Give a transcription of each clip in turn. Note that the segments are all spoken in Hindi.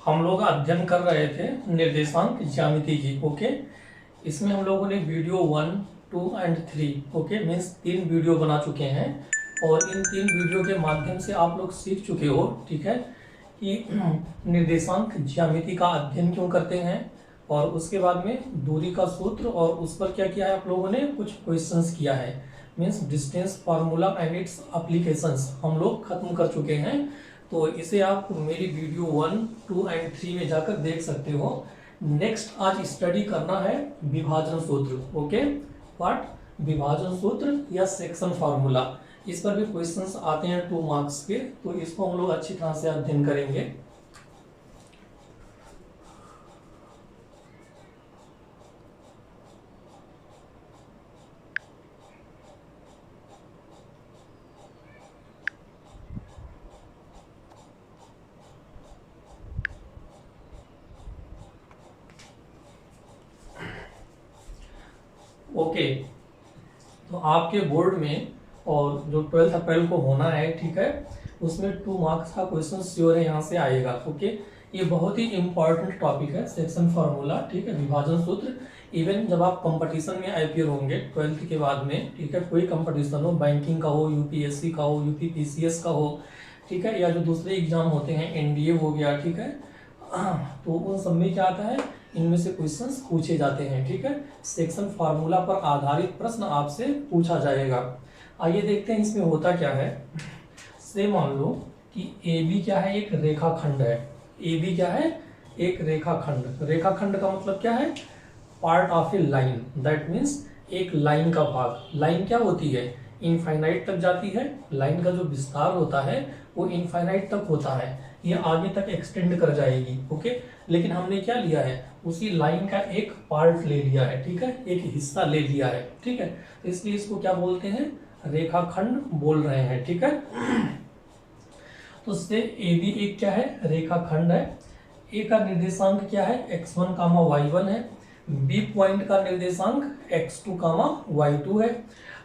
हम लोग अध्ययन कर रहे थे निर्देशांक ज्यामिति की। ओके, इसमें हम लोगों ने video 1, 2 and 3 okay means 3 video बना चुके हैं और इन 3 वीडियो के माध्यम से आप लोग सीख चुके हो, ठीक है, कि निर्देशांक ज्यामिति का अध्ययन क्यों करते हैं और उसके बाद में दूरी का सूत्र और उस पर क्या किया है आप लोगों ने कुछ क्वेश्चंस किया है। Means distance formula and it's applications हम लोग खत्म कर चुके हैं। तो इसे आप मेरी वीडियो 1, 2 एंड 3 में जाकर देख सकते हो। नेक्स्ट आज स्टडी करना है विभाजन सूत्र। ओके, व्हाट, विभाजन सूत्र या सेक्शन फार्मूला। इस पर भी क्वेश्चंस आते हैं 2 मार्क्स के, तो इसको हम लोग अच्छी तरह से अध्ययन करेंगे। ओके, तो आपके बोर्ड में और जो 12 अप्रैल को होना है, ठीक है, उसमें 2 मार्क्स का क्वेश्चन श्योर है, यहाँ से आएगा। ओके, ये बहुत ही इंपॉर्टेंट टॉपिक है सेक्शन फार्मूला, ठीक है, विभाजन सूत्र। इवन जब आप कंपटीशन में अपियर होंगे 12th के बाद में, ठीक है, कोई कंपटीशन हो, बैंकिंग का हो, यूपीएससी का हो, यूपीपीसीएस का हो, ठीक है, या जो दूसरे एग्जाम होते हैं एनडीए हो गया, ठीक है, तो उन सब में क्या आता है, इनमें से क्वेश्चंस पूछे जाते हैं। ठीक है, सेक्शन फार्मूला पर आधारित प्रश्न आपसे पूछा जाएगा। आइए देखते हैं इसमें होता क्या है। से मान लो कि ए बी क्या है, एक रेखाखंड है। ए बी क्या है, एक रेखाखंड। रेखाखंड का मतलब क्या है, part of A line, that means एक लाइन का भाग। लाइन क्या होती है, इनफाइनाइट तक जाती है। लाइन का जो विस्तार होता है वो इनफाइनाइट तक होता है, ये आगे तक एक्सटेंड कर जाएगी। ओके, लेकिन हमने क्या लिया है, उसी लाइन का एक पार्ट ले लिया है, ठीक है, एक हिस्सा ले लिया है, ठीक है, तो इसलिए इसको क्या बोलते हैं, रेखाखंड बोल रहे हैं। ठीक है, तो से ए बी एक क्या है, रेखाखंड है। ए का निर्देशांक क्या है, x1 कामा y1 है। बी पॉइंट का निर्देशांक x2 कामा y2 है।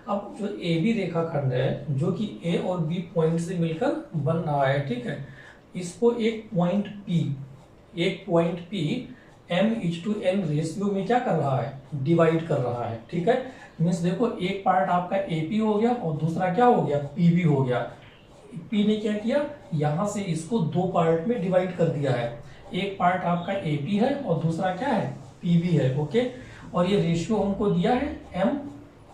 अब जो ए बी रेखाखंड है जो कि ए और बी पॉइंट से मिलकर बन रहा है, ठीक है, इसको एक पॉइंट P m:n रेशियो में क्या कर रहा है, डिवाइड कर रहा है। ठीक है, मीन्स देखो एक पार्ट आपका AP हो गया और दूसरा क्या हो गया, PB हो गया। P ने क्या किया, यहां से इसको 2 पार्ट में डिवाइड कर दिया है। एक पार्ट आपका AP है और दूसरा क्या है, PB है। ओके, और ये रेशियो हमको दिया है m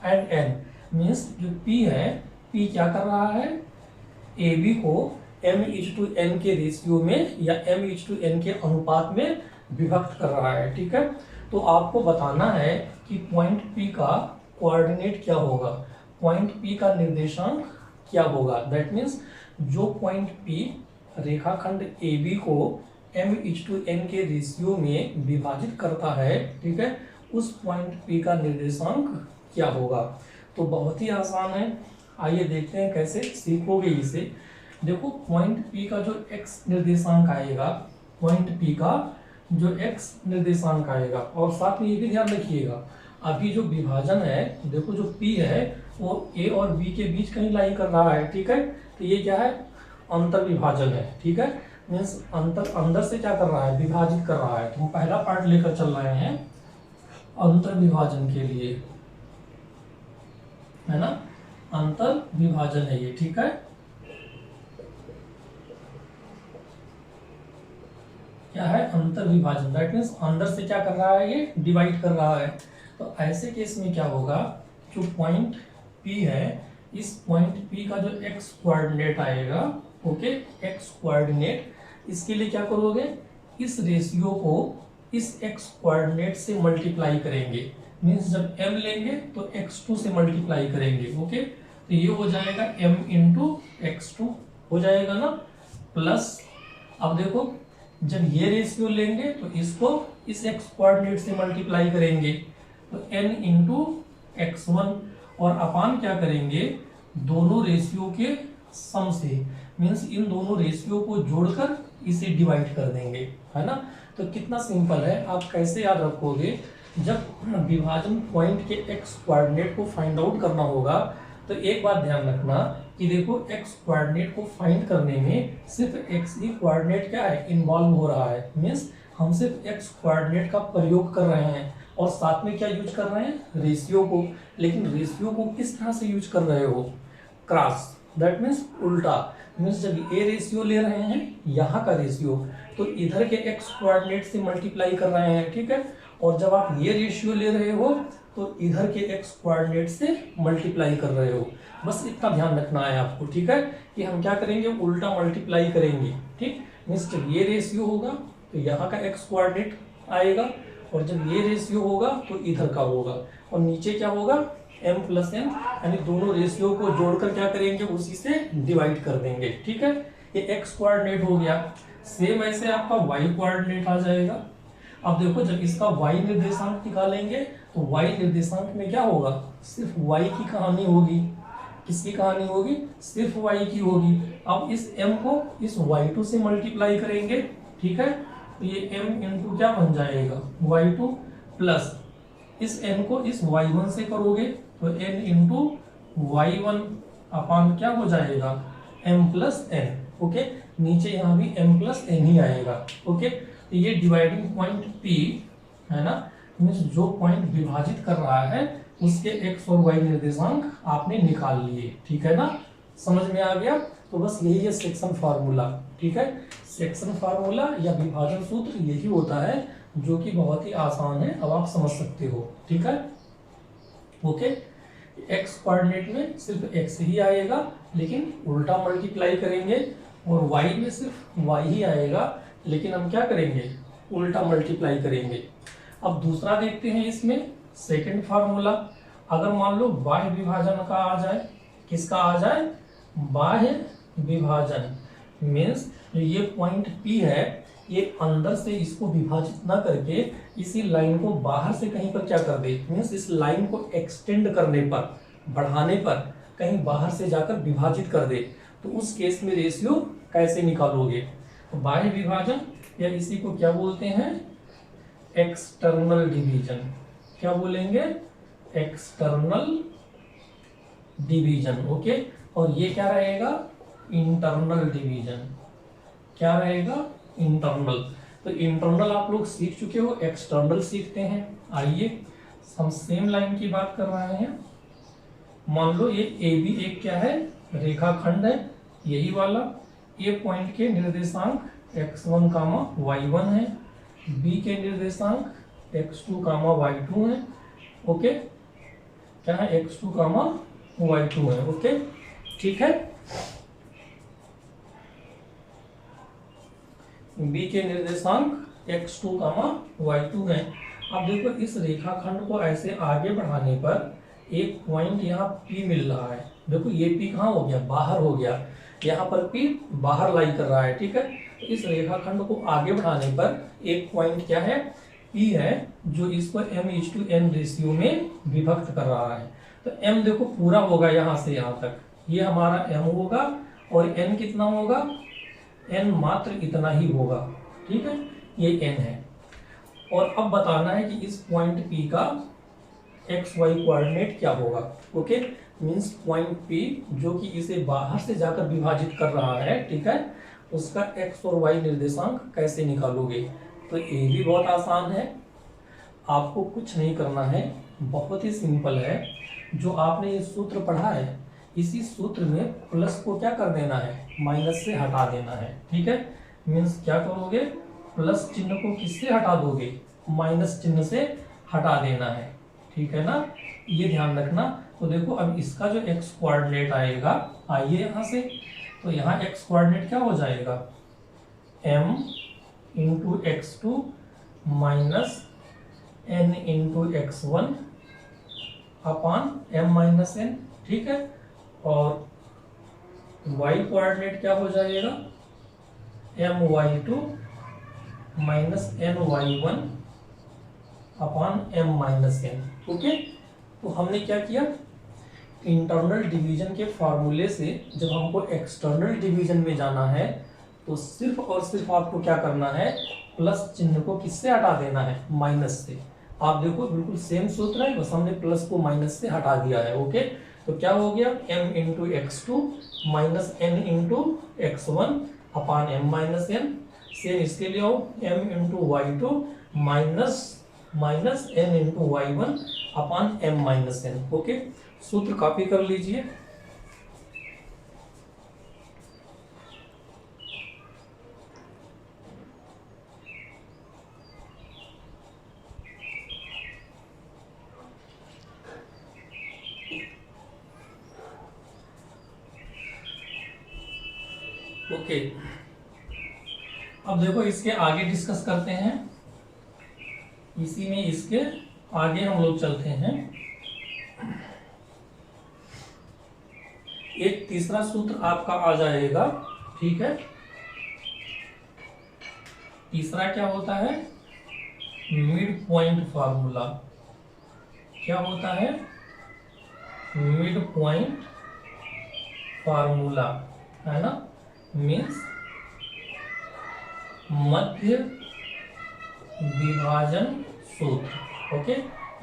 एंड n, मीन्स जो P है, P क्या कर रहा है, AB को m:n के रेशियो में या m:n के अनुपात में विभक्त कर रहा है। ठीक है, तो आपको बताना है कि पॉइंट P का कोऑर्डिनेट क्या होगा, पॉइंट P का निर्देशांक क्या होगा। दैट मीन्स जो पॉइंट P रेखाखंड AB को m:n के रेशियो में विभाजित करता है, ठीक है, उस पॉइंट P का निर्देशांक क्या होगा। तो बहुत ही आसान है, आइए देखते हैं कैसे सीखोगे इसे। देखो पॉइंट P का जो x निर्देशांक आएगा, पॉइंट P का जो x निर्देशांक आएगा, और साथ में ये भी ध्यान रखिएगा अभी जो विभाजन है, देखो जो P है वो A और B के बीच कहीं लाई कर रहा है। ठीक है, तो ये क्या है, अंतर विभाजन है। ठीक है, मीन्स अंतर अंदर से क्या कर रहा है, विभाजित कर रहा है। तो हम पहला पार्ट लेकर चल रहे हैं अंतर विभाजन के लिए, है ना, अंतर विभाजन है ये। ठीक है, क्या है, अंतर विभाजन, दैट मीन्स अंदर से क्या कर रहा है, ये डिवाइड कर रहा है। तो ऐसे केस में क्या होगा, जो पॉइंट P है, इस पॉइंट P का जो x कोऑर्डिनेट आएगा, ओके, x कोऑर्डिनेट, इसके लिए क्या करोगे, इस रेशियो को इस x कोऑर्डिनेट से मल्टीप्लाई करेंगे। मीन्स जब m लेंगे तो x2 से मल्टीप्लाई करेंगे। ओके, तो ये हो जाएगा m इंटू x2 हो जाएगा ना, प्लस अब देखो जब ये रेशियो लेंगे तो इसको इस x कोऑर्डिनेट से मल्टीप्लाई करेंगे, तो n इंटू x1, और अपान क्या करेंगे, दोनों रेशियो के सम से, मीन्स इन दोनों रेशियो को जोड़कर इसे डिवाइड कर देंगे, है ना। तो कितना सिंपल है, आप कैसे याद रखोगे, जब विभाजन पॉइंट के x कोऑर्डिनेट को फाइंड आउट करना होगा तो एक बात ध्यान रखना कि देखो एक्स कोऑर्डिनेट को फाइंड करने में सिर्फ एक्स ही कोऑर्डिनेट क्या है इन्वॉल्व हो रहा है, मीन्स हम सिर्फ एक्स कोऑर्डिनेट का प्रयोग कर रहे हैं और साथ में क्या यूज कर रहे हैं रेशियो को। लेकिन रेशियो को किस तरह से यूज कर रहे हो, क्रॉस, दैट मीन्स उल्टा। मीन्स जब ये रेशियो ले रहे हैं यहाँ का रेशियो तो इधर के एक्स कोऑर्डिनेट से मल्टीप्लाई कर रहे हैं, ठीक है। और जब आप ये रेशियो ले रहे हो तो इधर के एक्स कोऑर्डिनेट से मल्टीप्लाई कर रहे हो। बस इतना ध्यान रखना है आपको, ठीक है, कि हम क्या करेंगे उल्टा मल्टीप्लाई करेंगे, ठीक। मीन्स जब ये रेशियो होगा तो यहाँ का एक्स कोऑर्डिनेट आएगा और जब ये रेशियो होगा तो इधर का होगा और नीचे क्या होगा m प्लस n, यानी दोनों रेशियो को जोड़कर क्या करेंगे उसी से डिवाइड कर देंगे, ठीक है। ये x कोऑर्डिनेट हो गया। सेम ऐसे आपका y कोऑर्डिनेट आ जाएगा। अब देखो जब इसका y निर्देशांक निकालेंगे तो y निर्देशांक में क्या होगा, सिर्फ y की कहानी होगी। किसकी कहानी होगी, सिर्फ y की होगी। अब इस m को इस y2 से मल्टीप्लाई करेंगे, ठीक है, तो ये m इंटू क्या बन जाएगा y2 प्लस इस n को इस y1 से करोगे तो n इंटू y1 अपान क्या हो जाएगा m प्लस n, ओके। नीचे यहाँ भी m प्लस n ही आएगा, ओके। तो ये डिवाइडिंग पॉइंट P है ना, मीन्स जो पॉइंट विभाजित कर रहा है उसके x और y निर्देशांक आपने निकाल लिए, ठीक है ना, समझ में आ गया। तो बस यही है सेक्शन फार्मूला, ठीक है। सेक्शन फार्मूला या विभाजन सूत्र यही होता है जो कि बहुत ही आसान है, अब आप समझ सकते हो, ठीक है, ओके। एक्स कोऑर्डिनेट में सिर्फ एक्स ही आएगा लेकिन उल्टा मल्टीप्लाई करेंगे और वाई में सिर्फ वाई ही आएगा लेकिन हम क्या करेंगे उल्टा मल्टीप्लाई करेंगे। अब दूसरा देखते हैं इसमें सेकंड फार्मूला। अगर मान लो बाह्य विभाजन का आ जाए, किसका आ जाए बाह्य विभाजन, मीन्स ये पॉइंट P है, ये अंदर से इसको विभाजित ना करके इसी लाइन को बाहर से कहीं पर क्या कर दे, मीन्स इस लाइन को एक्सटेंड करने पर, बढ़ाने पर कहीं बाहर से जाकर विभाजित कर दे, तो उस केस में रेशियो कैसे निकालोगे। तो बाह्य विभाजन या इसी को क्या बोलते हैं एक्सटर्नल डिवीजन, क्या बोलेंगे एक्सटर्नल डिवीजन, ओके। और ये क्या रहेगा इंटरनल डिवीजन, क्या रहेगा इंटरनल। तो इंटरनल आप लोग सीख चुके हो, एक्सटर्नल सीखते हैं। आइए हम सेम लाइन की बात कर रहे हैं। मान लो ये ए बी एक क्या है रेखाखंड है, यही वाला। ए पॉइंट के निर्देशांक x1 कामा y1 है, बी के निर्देशांक x2 कामा y2 है, ओके, क्या है x2 कामा y2 है, ओके, ठीक है। बी के निर्देशांक x2 कामा y2 है। अब देखो इस रेखाखंड को ऐसे आगे बढ़ाने पर एक पॉइंट यहाँ P मिल रहा है। देखो ये P कहाँ हो गया बाहर हो गया, यहाँ पर P बाहर लाई कर रहा है, ठीक है। तो इस रेखाखंड को आगे बढ़ाने पर एक पॉइंट क्या है P है जो इसको m:n रेशियो में विभक्त कर रहा है। तो m देखो पूरा होगा यहाँ से यहाँ तक, ये हमारा m होगा और n कितना होगा n मात्र इतना ही होगा, ठीक है, ये n है। और अब बताना है कि इस पॉइंट P का एक्स वाई कोऑर्डिनेट क्या होगा, ओके। मींस पॉइंट P जो कि इसे बाहर से जाकर विभाजित कर रहा है, ठीक है, उसका x और y निर्देशांक कैसे निकालोगे। तो ये भी बहुत आसान है, आपको कुछ नहीं करना है, बहुत ही सिंपल है। जो आपने ये सूत्र पढ़ा है इसी सूत्र में प्लस को क्या कर देना है माइनस से हटा देना है, ठीक है। मीन्स क्या करोगे प्लस चिन्ह को किससे हटा दोगे माइनस चिन्ह से हटा देना है, ठीक है ना, ये ध्यान रखना। तो देखो अब इसका जो x कोऑर्डिनेट आएगा, आइए यहाँ से, तो यहाँ x कोऑर्डिनेट क्या हो जाएगा m into x2 minus n into x1 अपान m माइनस n, ठीक है। और y कोऑर्डिनेट क्या हो जाएगा my2 माइनस ny1 अपान m माइनस n, ओके। तो हमने क्या किया इंटरनल डिवीजन के फार्मूले से जब हमको एक्सटर्नल डिवीजन में जाना है तो सिर्फ और सिर्फ आपको क्या करना है प्लस चिन्ह को किससे हटा देना है माइनस से। आप देखो बिल्कुल सेम सूत्र है, बस हमने प्लस को माइनस से हटा दिया है, ओके। तो क्या हो गया, m into x two minus n into x one upon m minus n. Same इसके लिए आओ, m into y two minus n into y one upon m minus n. Okay, सूत्र कॉपी कर लीजिए। ओके, अब देखो इसके आगे डिस्कस करते हैं, इसी में इसके आगे हम लोग चलते हैं। एक तीसरा सूत्र आपका आ जाएगा, ठीक है। तीसरा क्या होता है, मिड पॉइंट फार्मूला। क्या होता है, मिड पॉइंट फार्मूला, है ना, मीन्स मध्य विभाजन सूत्र। ओके,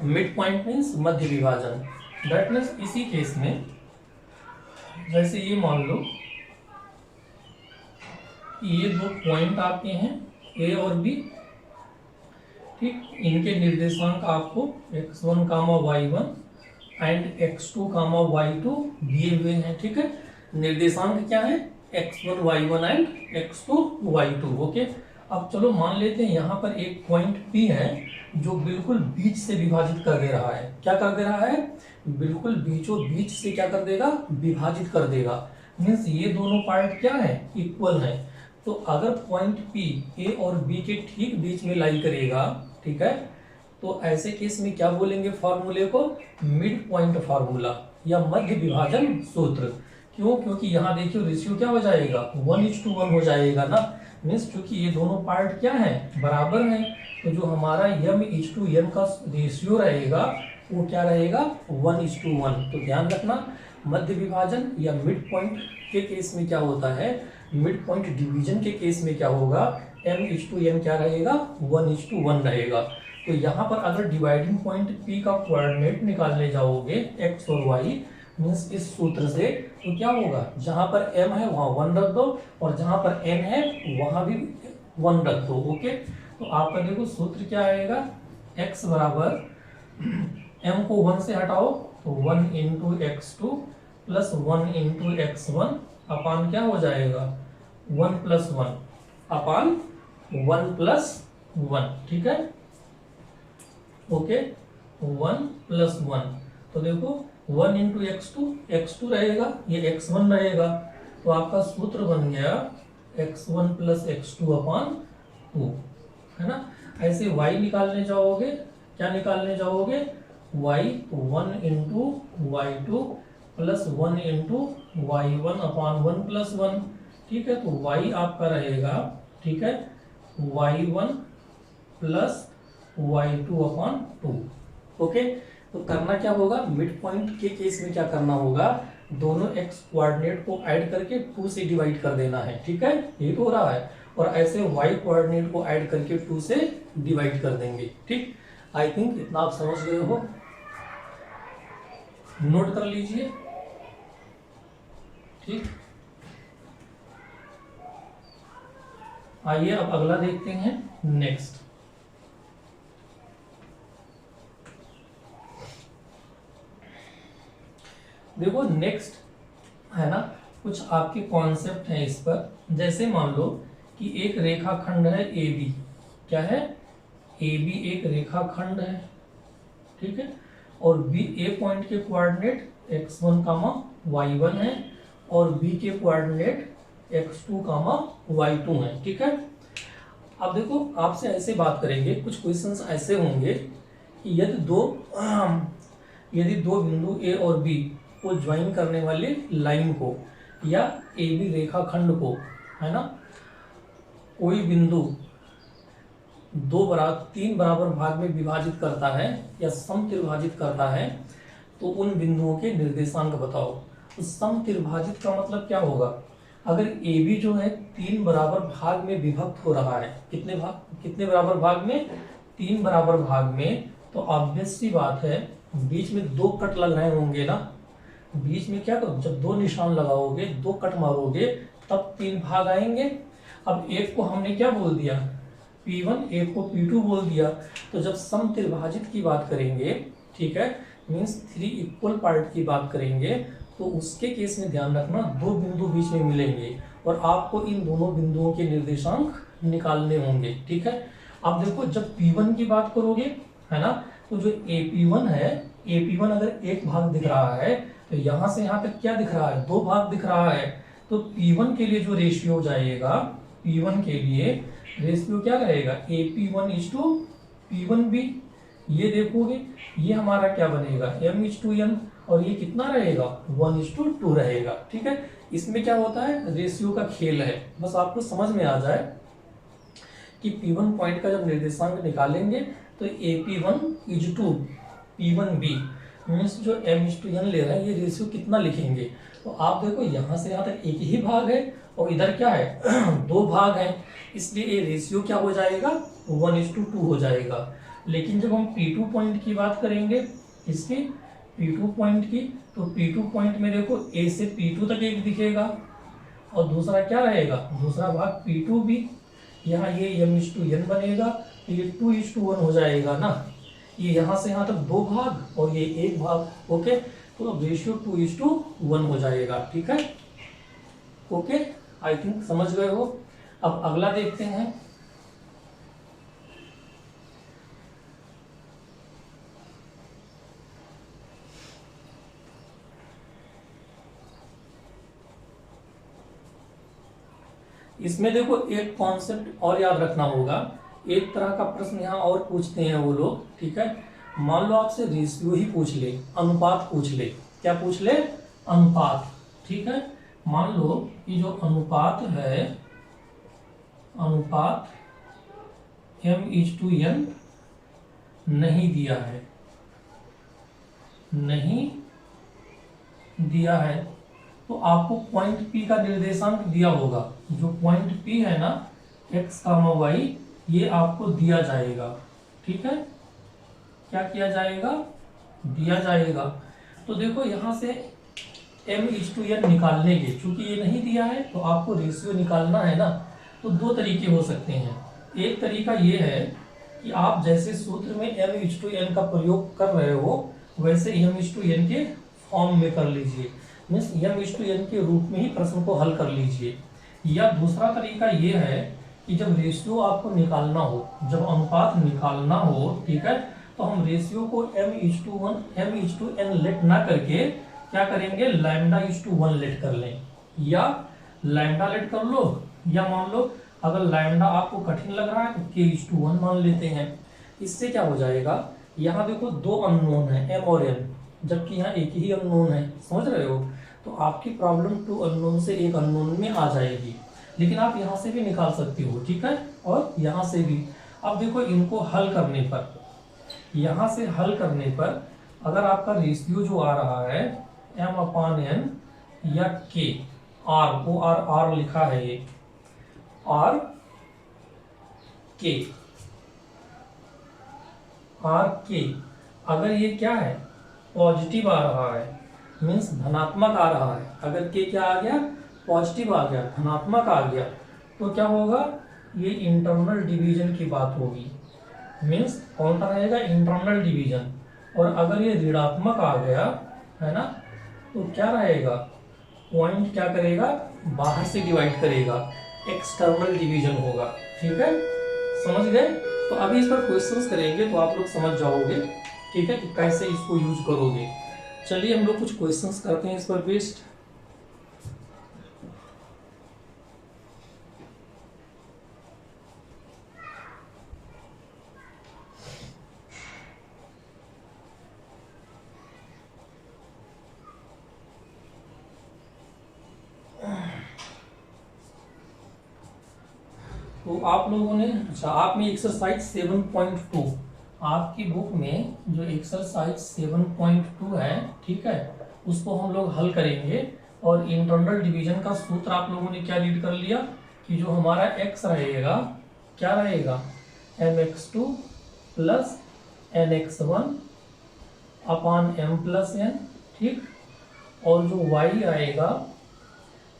मिड पॉइंट मीन्स मध्य विभाजन। दैट मीन्स इसी केस में जैसे ये मान लो ये दो पॉइंट आपके हैं ए और बी, ठीक, इनके निर्देशांक आपको x1 comma y1 and x2 comma y2 दिए हुए हैं, ठीक है। निर्देशांक क्या है, x1 y1 and x2 y2। Okay, अब चलो मान लेते हैं यहाँ पर एक पॉइंट P है जो बिल्कुल बीच से विभाजित कर दे रहा है। क्या कर दे रहा है, बिल्कुल बीचों बीच से क्या कर देगा, विभाजित कर देगा। मीन्स ये दोनों पार्ट क्या है, इक्वल है। तो अगर पॉइंट P A और B के ठीक बीच में लाई करेगा, ठीक है, तो ऐसे केस में क्या बोलेंगे फॉर्मूले को, मिड पॉइंट फार्मूला या मध्य विभाजन सूत्र। क्यों, क्योंकि यहाँ देखियो रेशियो क्या हो जाएगा, 1:1 हो जाएगा ना। मीन्स क्योंकि ये दोनों पार्ट क्या है, बराबर हैं, तो जो हमारा m:n का रेशियो रहेगा वो क्या रहेगा, 1:1। तो ध्यान रखना, मध्य विभाजन या मिड पॉइंट के केस में क्या होता है, मिड पॉइंट डिवीजन के केस में क्या होगा, m:n क्या रहेगा, 1:1 रहेगा। तो यहाँ पर अगर डिवाइडिंग पॉइंट P का कोऑर्डिनेट निकालने जाओगे x और y, मीन्स इस सूत्र से, तो क्या होगा, जहां पर m है वहां 1 रख दो और जहां पर n है वहां भी 1 रख दो। ओके, तो आपका देखो सूत्र क्या आएगा, x बराबर m को 1 से हटाओ तो 1 into x2 plus 1 into x1 अपान क्या हो जाएगा, 1 प्लस 1 अपान 1 प्लस 1, ठीक है। ओके, 1 प्लस 1, तो देखो 1 इंटू x2 रहेगा, ये x1 रहेगा, तो आपका सूत्र बन गया x1 प्लस x2 अपान 2, है ना। ऐसे y निकालने जाओगे, क्या निकालने जाओगे, y 1 into y2 plus 1 into y1 अपान 1 प्लस 1, ठीक है। तो y आपका रहेगा, ठीक है, y1 प्लस y2 अपान 2। ओके, तो करना क्या होगा, मिड पॉइंट के केस में क्या करना होगा, दोनों x कोऑर्डिनेट को ऐड करके 2 से डिवाइड कर देना है, ठीक है, ये तो हो रहा है। और ऐसे y कोऑर्डिनेट को ऐड करके 2 से डिवाइड कर देंगे, ठीक। आई थिंक इतना आप समझ गए हो, नोट कर लीजिए, ठीक। आइए अब अगला देखते हैं, नेक्स्ट। देखो नेक्स्ट है ना, कुछ आपके कॉन्सेप्ट हैं इस पर। जैसे मान लो कि एक रेखाखंड है AB, क्या है, AB एक रेखाखंड है, ठीक है, और A पॉइंट के कोऑर्डिनेट x1 कामा y1 है और B के कोऑर्डिनेट x2 कामा y2 है, ठीक है। अब देखो आपसे ऐसे बात करेंगे, कुछ क्वेश्चंस ऐसे होंगे कि यदि दो बिंदु A और B को ज्वाइन करने वाली लाइन को या AB रेखाखंड को, है ना, कोई बिंदु 3 बराबर भाग में विभाजित करता है या समत्रिभाजित करता है, तो उन बिंदुओं के निर्देशांक बताओ। तो समत्रिभाजित का मतलब क्या होगा, अगर AB जो है 3 बराबर भाग में विभक्त हो रहा है, कितने बराबर भाग में, 3 बराबर भाग में, तो ऑब्वियस सी बात है बीच में 2 कट लग रहे होंगे ना, बीच में क्या करो, जब 2 निशान लगाओगे, 2 कट मारोगे, तब 3 भाग आएंगे। अब एक को हमने क्या बोल दिया, P1, एक को P2 बोल दिया। तो जब सम त्रिभाजित की बात करेंगे, ठीक है, मीन्स 3 इक्वल पार्ट की बात करेंगे, तो उसके केस में ध्यान रखना 2 बिंदु बीच में मिलेंगे और आपको इन दोनों बिंदुओं के निर्देशांक निकालने होंगे, ठीक है। अब देखो जब P1 की बात करोगे, है ना, तो जो AP1 है, AP1 अगर एक भाग दिख रहा है तो यहां से यहां तक क्या दिख रहा है, 2 भाग दिख रहा है। तो P1 के लिए जो रेशियो जाएगा, P1 के लिए रेशियो क्या रहेगा, AP1:P1B। ये देखोगे ये हमारा क्या बनेगा, M:N, और ये कितना रहेगा, 1:2 रहेगा, ठीक है। इसमें क्या होता है, रेशियो का खेल है, बस आपको समझ में आ जाए कि P1 पॉइंट का जब निर्देशांक निकालेंगे तो AP1:P1B मीन्स जो M:N ले रहा है, ये रेशियो कितना लिखेंगे। तो आप देखो यहाँ से यहाँ तक एक ही भाग है और इधर क्या है 2 भाग हैं, इसलिए ये रेशियो क्या हो जाएगा, 1:2 हो जाएगा। लेकिन जब हम P2 पॉइंट की बात करेंगे, इसकी P2 पॉइंट की, तो P2 पॉइंट में देखो A से P2 तक एक दिखेगा और दूसरा क्या रहेगा, दूसरा भाग P2B। यहाँ ये M:N बनेगा, तो ये 2:1 हो जाएगा ना। ये यहाँ से यहाँ तक 2 भाग और ये 1 भाग, ओके। तो अब रेशियो 2:1 हो जाएगा, ठीक है, ओके। आई थिंक समझ गए हो। अब अगला देखते हैं। इसमें देखो एक कॉन्सेप्ट और याद रखना होगा, एक तरह का प्रश्न यहाँ और पूछते हैं वो लोग, ठीक है। मान लो आपसे रेशियो ही पूछ ले, अनुपात पूछ ले, क्या पूछ ले, अनुपात, ठीक है। मान लो कि जो अनुपात है, अनुपात M:N नहीं दिया है, नहीं दिया है, तो आपको पॉइंट P का निर्देशांक दिया होगा। जो पॉइंट P है ना, x, y, ये आपको दिया जाएगा, ठीक है। क्या किया जाएगा, दिया जाएगा। तो देखो यहां से M:N निकालने के, चूंकि ये नहीं दिया है तो आपको रेशियो निकालना है ना, तो 2 तरीके हो सकते हैं। एक तरीका ये है कि आप जैसे सूत्र में M:N का प्रयोग कर रहे हो वैसे M:N के फॉर्म में कर लीजिए, मीन्स M:N के रूप में ही प्रश्न को हल कर लीजिए। या दूसरा तरीका ये है कि जब रेशियो आपको निकालना हो, जब अनुपात निकालना हो, ठीक है, तो हम रेशियो को M:1 लेट ना करके क्या करेंगे, λ:1 लेट कर लें, या लैम्डा लेट कर लो, या मान लो अगर लैम्डा आपको कठिन लग रहा है तो K:1 मान लेते हैं। इससे क्या हो जाएगा, यहाँ देखो 2 अननोन है M और N, जबकि यहाँ एक ही अननोन है, समझ रहे हो। तो आपकी प्रॉब्लम 2 अननोन से एक अननोन में आ जाएगी, लेकिन आप यहाँ से भी निकाल सकते हो, ठीक है, और यहाँ से भी। अब देखो इनको हल करने पर, यहाँ से हल करने पर अगर आपका रेशियो जो आ रहा है M/N या K, R लिखा है ये R K, अगर ये क्या है, पॉजिटिव आ रहा है, मीन्स धनात्मक आ रहा है। अगर K क्या आ गया, पॉजिटिव आ गया, धनात्मक आ गया, तो क्या होगा, ये इंटरनल डिवीजन की बात होगी, मीन्स कौन सा रहेगा, इंटरनल डिवीजन। और अगर ये ऋणात्मक आ गया, है ना, तो क्या रहेगा, पॉइंट क्या करेगा, बाहर से डिवाइड करेगा, एक्सटर्नल डिवीजन होगा, ठीक है, समझ गए। तो अभी इस पर क्वेश्चंस करेंगे तो आप लोग समझ जाओगे, ठीक है, कि कैसे इसको यूज करोगे। चलिए हम लोग कुछ क्वेश्चंस करते हैं इस पर बेस्ड। तो आप लोगों ने, अच्छा, आप में एक्सरसाइज 7.2, आपकी बुक में जो एक्सरसाइज 7.2 है, ठीक है, उसको हम लोग हल करेंगे। और इंटरनल डिवीजन का सूत्र आप लोगों ने क्या रीड कर लिया कि जो हमारा x रहेगा, क्या रहेगा, mx2 + nx1 / m + n, ठीक। और जो y आएगा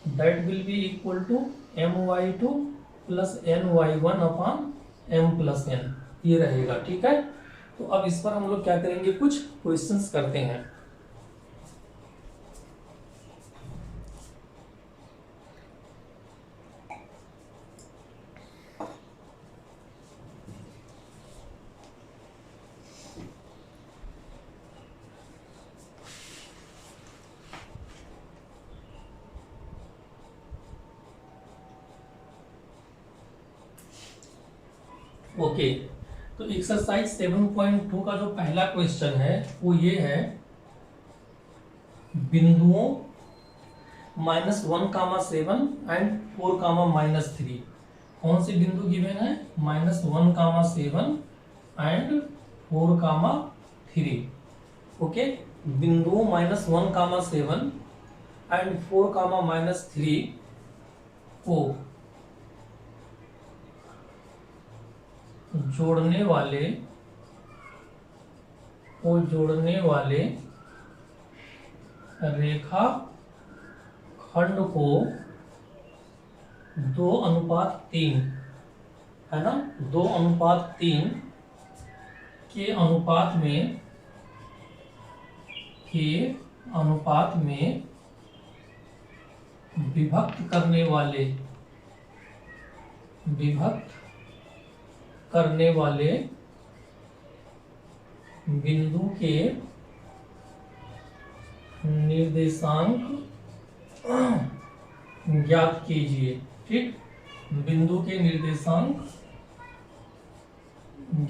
that will be equal to my2 plus ny1 upon m plus n, ये रहेगा। ठीक है, तो अब इस पर हम लोग क्या करेंगे, कुछ क्वेश्चंस करते हैं। ओके, तो एक्सरसाइज 7.2 का जो पहला क्वेश्चन है वो ये है, बिंदुओं -1,7 एंड 4,-3। कौन से बिंदु गिवन है, -1,7 एंड 4,3। ओके, बिंदुओं -1,7 एंड 4,-3 को जोड़ने वाले रेखा खंड को 2:3 है ना, 2:3 के अनुपात में विभक्त करने वाले बिंदु के निर्देशांक ज्ञात कीजिए। ठीक, बिंदु के निर्देशांक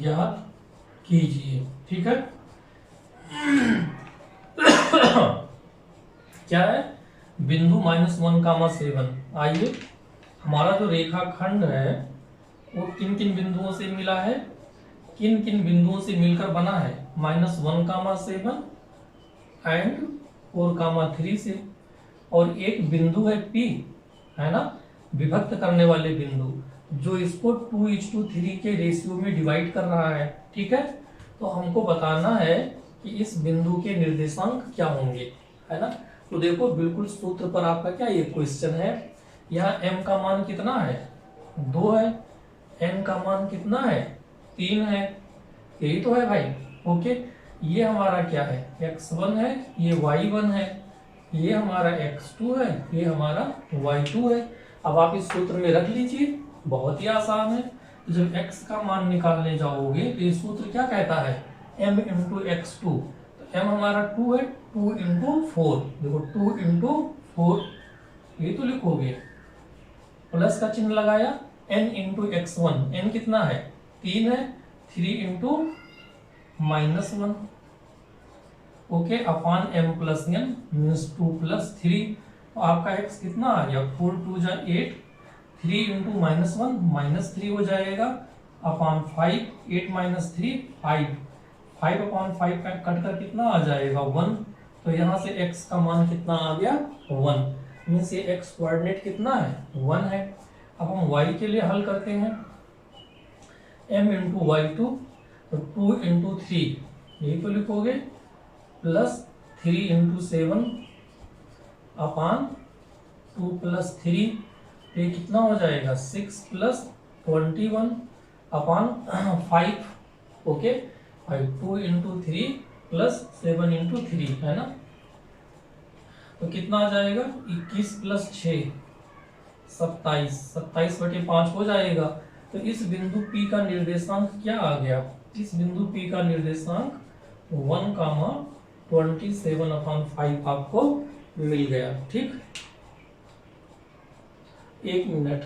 ज्ञात कीजिए। ठीक है, क्या है, बिंदु -1,7। आइए, हमारा जो रेखाखंड है वो किन किन बिंदुओं से मिला है, किन किन बिंदुओं से मिलकर बना है, -1,7 एंड 4,3 से। और एक बिंदु है P, है ना, विभक्त करने वाले बिंदु, जो इसको 2:3 के रेशियो में डिवाइड कर रहा है। ठीक है, तो हमको बताना है कि इस बिंदु के निर्देशांक क्या होंगे, है ना। तो देखो, बिल्कुल सूत्र पर आपका क्या ये क्वेश्चन है। यहाँ m का मान कितना है, 2 है, n का मान कितना है, 3 है, यही तो है भाई। ओके, ये हमारा क्या है, x1 है, ये y1 है, ये हमारा x2 है, ये हमारा y2 है। अब आप इस सूत्र में रख लीजिए, बहुत ही आसान है। जब x का मान निकालने जाओगे तो ये सूत्र क्या कहता है, m इंटू x2। तो m हमारा 2 है, 2 इंटू 4, देखो 2 इंटू 4, ये तो लिखोगे, प्लस का चिन्ह लगाया, n इंटू x1, n कितना है, 3 है, 3 into -1, okay, upon m plus n means 2 plus 3। तो आपका x कितना आ गया, 4 2 जा 8, 3 इंटू -1 -3 हो जाएगा, अपॉन 5, 8 -3 5, 5 अपॉन 5 का कट कर कितना आ जाएगा, 1। तो यहाँ से x का मान कितना आ गया, 1, मीन्स ये x कोऑर्डिनेट कितना है, 1 है। अब हम y के लिए हल करते हैं, m इंटू y2, तो 2 इंटू 3, यही तो लिखोगे, प्लस 3 इंटू 7 अपॉन 2 प्लस 3, ये कितना हो जाएगा, 6 plus 21 upon 5, okay, 2 into 3 plus 7 into 3, है ना। तो कितना आ जाएगा, 21 प्लस 6 27, 27/5 हो जाएगा। तो इस बिंदु P का निर्देशांक क्या आ गया, इस बिंदु P का निर्देशांक 1,27/5 आपको मिल गया। ठीक, एक मिनट,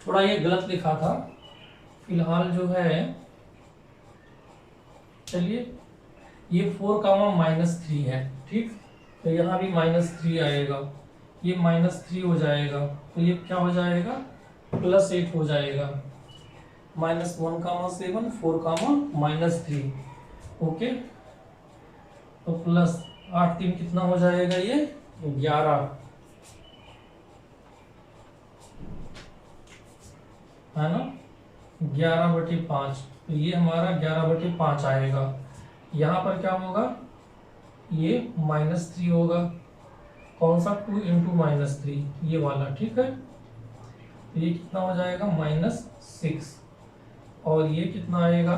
थोड़ा ये गलत लिखा था, फिलहाल जो है, चलिए, ये 4,-3 है। ठीक, तो यहाँ भी -3 आएगा, ये -3 हो जाएगा, तो ये क्या हो जाएगा, +8 हो जाएगा, -1,7 4,-3, ओके। तो प्लस 8 3 कितना हो जाएगा, ये 11, है ना, 11/5। तो ये हमारा 11/5 आएगा। यहाँ पर क्या होगा, ये -3 होगा। कौन सा? 2 इंटू -3 ये वाला, ठीक है। ये कितना हो जाएगा? -6। और ये कितना आएगा?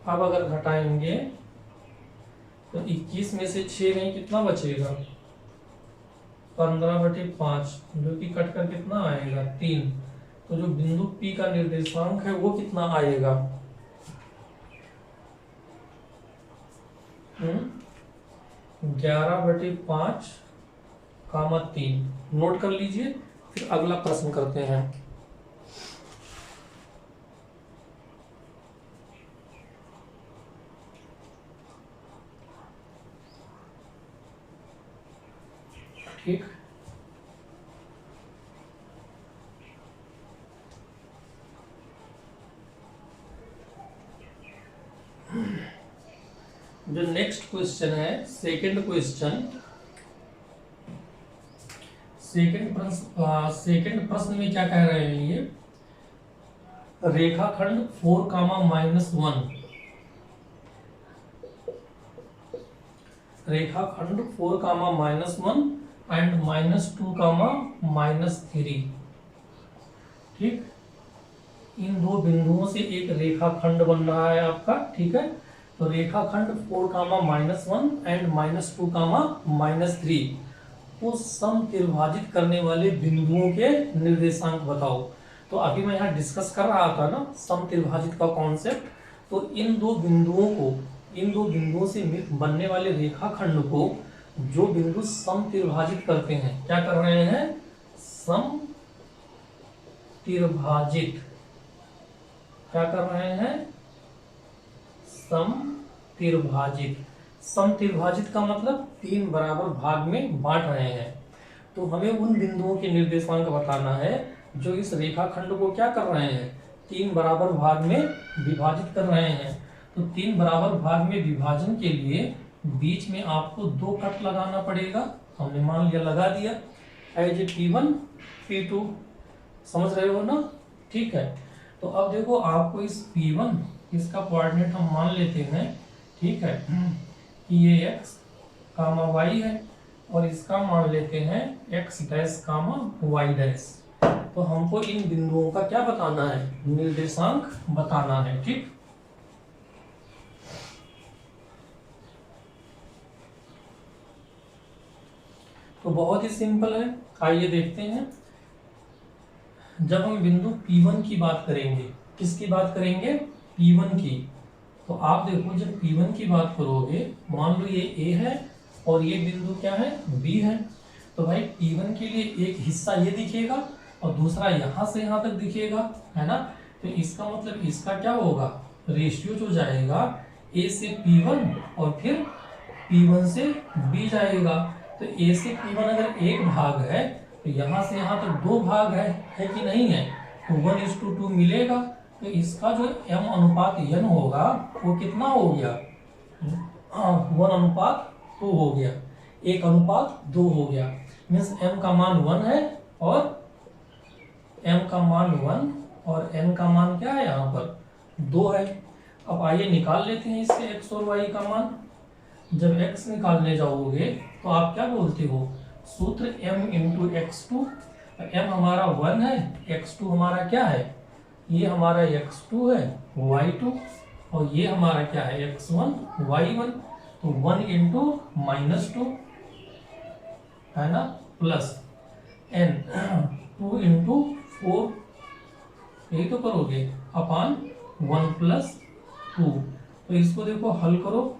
अब अगर घटाएंगे तो 21 में से 6 नहीं, कितना बचेगा? 15/5, जो कि कट कर कितना आएगा? 3। तो जो बिंदु P का निर्देशांक है वो कितना आएगा? 11/5, 3। नोट कर लीजिए, फिर अगला प्रश्न करते हैं। ठीक, जो नेक्स्ट क्वेश्चन है, सेकंड क्वेश्चन, सेकंड प्रश्न में क्या कह रहे हैं? ये रेखाखंड 4, रेखाखंड 4, एंड -2, -3, ठीक। इन दो बिंदुओं से एक रेखाखंड बन रहा है आपका, ठीक है। तो रेखाखंड 4, एंड -2, को समत्रिभाजित करने वाले बिंदुओं के निर्देशांक बताओ। तो अभी मैं यहाँ डिस्कस कर रहा था ना समत्रिभाजित का कॉन्सेप्ट। तो इन दो बिंदुओं से बनने वाले रेखाखंड को जो बिंदु समत्रिभाजित करते हैं, क्या कर रहे हैं? समत्रिभाजित। क्या कर रहे हैं? समत्रिभाजित। समत्रिभाजित का मतलब 3 बराबर भाग में बांट रहे हैं। तो हमें उन बिंदुओं के निर्देशांक बताना है जो इस रेखाखंड को क्या कर रहे हैं? 3 बराबर भाग में विभाजित कर रहे हैं। तो 3 बराबर भाग में विभाजन के लिए बीच में आपको 2 कट लगाना पड़ेगा। हमने मान लिया, लगा दिया। एज P1 P2, समझ रहे हो ना? ठीक है। तो अब देखो, आपको इस P1 इसका कोऑर्डिनेट हम मान लेते हैं, ठीक है, कि ये x, y है, और इसका मान लेते हैं x डैश, y डैश। तो हमको इन बिंदुओं का क्या बताना है? निर्देशांक बताना है, ठीक। तो बहुत ही सिंपल है, आइए देखते हैं। जब हम बिंदु P1 की बात करेंगे, किसकी बात करेंगे? P1 की। तो आप देखो, जब P1 की बात करोगे, मान लो ये A है और ये बिंदु क्या है? B है। तो भाई P1 के लिए एक हिस्सा ये दिखेगा और दूसरा यहाँ से यहाँ तक दिखेगा, है ना। तो इसका मतलब इसका क्या होगा? रेशियो जो जाएगा A से P1 और फिर P1 से B जाएगा। तो A से P1 अगर एक भाग है तो यहाँ से यहाँ तक 2 भाग है कि नहीं है? तो 1:2 मिलेगा। तो इसका जो m अनुपात n होगा वो कितना हो गया? 1:2 हो गया, 1:2 हो गया। मीन्स m का मान 1 है और m का मान 1 और n का मान क्या है? यहाँ पर 2 है। अब आइए निकाल लेते हैं इससे x और y का मान। जब x निकालने जाओगे तो आप क्या बोलते हो? सूत्र m इंटू x2। m हमारा 1 है, x2 हमारा क्या है? ये हमारा x2 है, y2, और ये हमारा क्या है? x1 y1। तो 1 इंटू -2, है ना, प्लस n 2 इंटू 4, यही तो करोगे, अपान 1 + 2। तो इसको देखो, हल करो।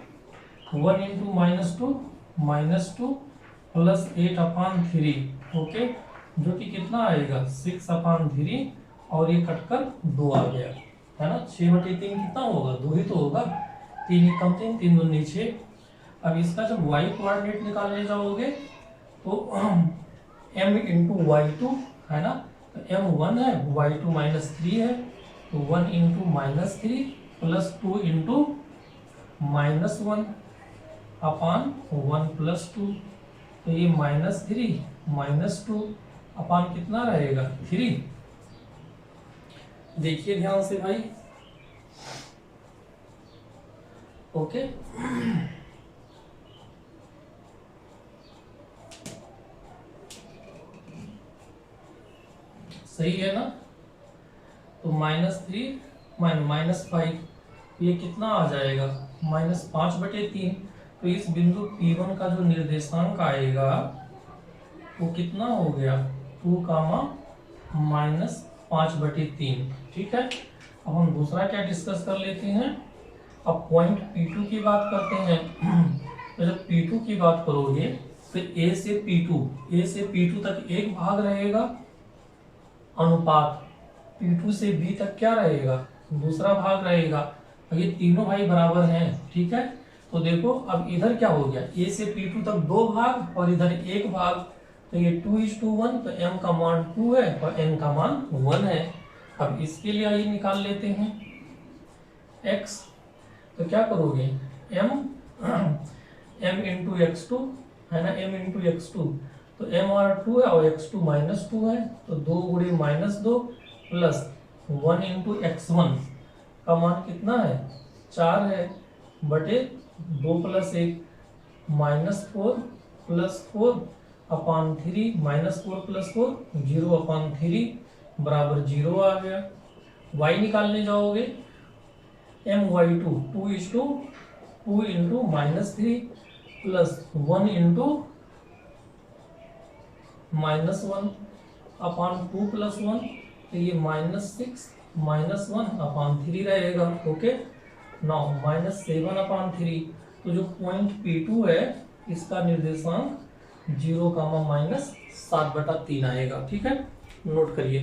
1 इंटू -2 प्लस 8/3, ओके, जो कि कितना आएगा? 6/3, और ये कटकर 2 आ गया, है ना। 6/3 कितना होगा? 2 ही तो होगा। 3 कम 3, 3 दूनी 6। अब इसका जब y कोऑर्डिनेट निकालने जाओगे तो m इंटू y2, है ना। तो m 1 है, y2 -3 है। तो 1 इंटू -3 प्लस 2 इंटू -1 अपान 1 + 2। तो ये -3 -2 अपान कितना रहेगा? 3। देखिए ध्यान से भाई, ओके। सही है ना। तो -3 -5, ये कितना आ जाएगा, -5/3। तो इस बिंदु P1 का जो निर्देशांक आएगा वो कितना हो गया, 2, -5/3। ठीक है। अब हम दूसरा क्या डिस्कस कर लेते हैं। अब पॉइंट P2 की बात करते हैं। तो जब P2 की बात करोगे तो A से P2 तक एक भाग रहेगा, अनुपात P2 से B तक क्या रहेगा, दूसरा भाग रहेगा। और ये तीनों भाई बराबर हैं। ठीक है। तो देखो अब इधर क्या हो गया, A से P2 तक 2 भाग और इधर 1 भाग। तो ये 2:1, तो m का मान 2 है और n का मान 1 है। अब इसके लिए आइए निकाल लेते हैं x। तो क्या करोगे, m इंटू x2 है ना, m इंटू x2। तो m हमारा 2 है और x2 -2 है। तो 2 गुणे -2 प्लस 1 इंटू x1 का मान कितना है, 4 है, बटे 2 + 1 -4 + 4 अपान 3, -4 + 4 0/3 बराबर 0 आ गया। y निकालने जाओगे, my2 2 इंटू -3 प्लस 1 इंटू -1 अपान 2 + 1, तो ये -6 -1/3 रहेगा। ओके। नाउ -7/3। तो जो पॉइंट P2 है इसका निर्देशांक 0, -7/3 आएगा। ठीक है, नोट करिए।